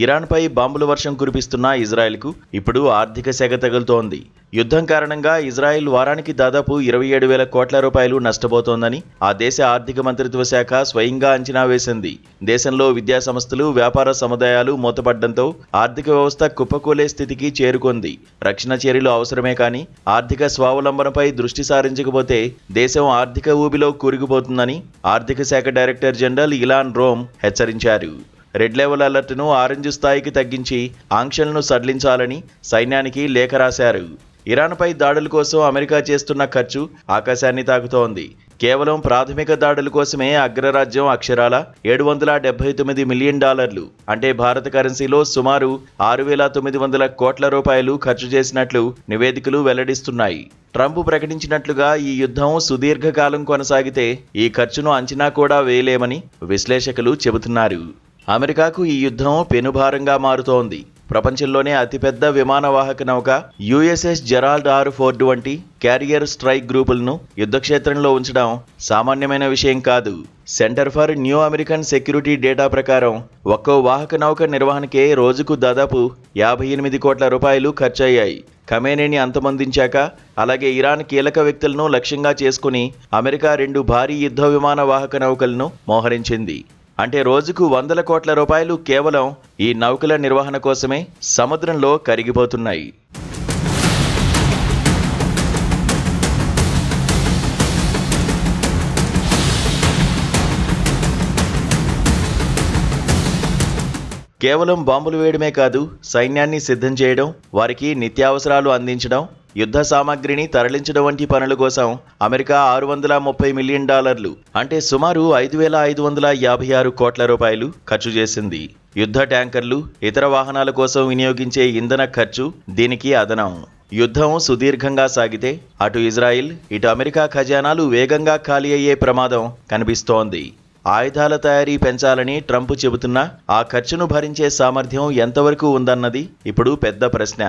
ఇరాన్పై బాంబుల వర్షం కురిపిస్తున్న ఇజ్రాయెల్కు ఇప్పుడు ఆర్థిక సెగ తగులుతోంది. యుద్ధం కారణంగా ఇజ్రాయెల్ వారానికి దాదాపు 27,000 కోట్ల రూపాయలు నష్టపోతోందని ఆ దేశ ఆర్థిక మంత్రిత్వ శాఖ స్వయంగా అంచనా వేసింది. దేశంలో విద్యా సంస్థలు, వ్యాపార సముదాయాలు మూతపడ్డంతో ఆర్థిక వ్యవస్థ కుప్పకూలే స్థితికి చేరుకుంది. రక్షణ చర్యలు అవసరమే కానీ ఆర్థిక స్వావలంబనపై దృష్టి సారించకపోతే దేశం ఆర్థిక ఊబిలో కూరుకుపోతుందని ఆర్థిక శాఖ డైరెక్టర్ జనరల్ ఇలాన్ రోమ్ హెచ్చరించారు. రెడ్ లెవెల్ అలర్ట్ను ఆరెంజ్ స్థాయికి తగ్గించి ఆంక్షలను సడలించాలని సైన్యానికి లేఖ రాశారు. ఇరాన్పై దాడుల కోసం అమెరికా చేస్తున్న ఖర్చు ఆకాశాన్ని తాకుతోంది. కేవలం ప్రాథమిక దాడుల కోసమే అగ్రరాజ్యం అక్షరాల $779 మిలియన్, అంటే భారత కరెన్సీలో సుమారు 6,900 కోట్ల రూపాయలు ఖర్చు చేసినట్లు నివేదికలు వెల్లడిస్తున్నాయి. ట్రంప్ ప్రకటించినట్లుగా ఈ యుద్ధం సుదీర్ఘకాలం కొనసాగితే ఈ ఖర్చును అంచనా కూడా వేయలేమని విశ్లేషకులు చెబుతున్నారు. అమెరికాకు ఈ యుద్ధం పెనుభారంగా మారుతోంది. ప్రపంచంలోనే అతిపెద్ద విమానవాహక నౌక USS జెరాల్డ్ R. ఫోర్డ్ వంటి క్యారియర్ స్ట్రైక్ గ్రూపులను యుద్ధక్షేత్రంలో ఉంచడం సామాన్యమైన విషయం కాదు. Centre for new American security data ప్రకారం ఒక్కో వాహక నౌక నిర్వహణకే రోజుకు దాదాపు 58 కోట్ల రూపాయలు ఖర్చయ్యాయి. ఖమేనీని అంతమొందించాక, అలాగే ఇరాన్ కీలక వ్యక్తులను లక్ష్యంగా చేసుకుని అమెరికా 2 భారీ యుద్ధ విమాన వాహక నౌకలను మోహరించింది. అంటే రోజుకు 100 కోట్ల రూపాయలు కేవలం ఈ నౌకల నిర్వహణ కోసమే సముద్రంలో కరిగిపోతున్నాయి. కేవలం బాంబులు వేయడమే కాదు, సైన్యాన్ని సిద్ధం చేయడం, వారికి నిత్యావసరాలు అందించడం, యుద్ధ సామాగ్రిని తరలించడం వంటి పనుల కోసం అమెరికా $630 మిలియన్, అంటే సుమారు 5,556 కోట్ల రూపాయలు ఖర్చు చేసింది. యుద్ధ ట్యాంకర్లు, ఇతర వాహనాల కోసం వినియోగించే ఇంధన ఖర్చు దీనికి అదనం. యుద్ధం సుదీర్ఘంగా సాగితే అటు ఇజ్రాయిల్, ఇటు అమెరికా ఖజానాలు వేగంగా ఖాళీ అయ్యే ప్రమాదం కనిపిస్తోంది. ఆయుధాల తయారీ పెంచాలని ట్రంప్ చెబుతున్నా ఆ ఖర్చును భరించే సామర్థ్యం ఎంతవరకు ఉందన్నది ఇప్పుడు పెద్ద ప్రశ్న.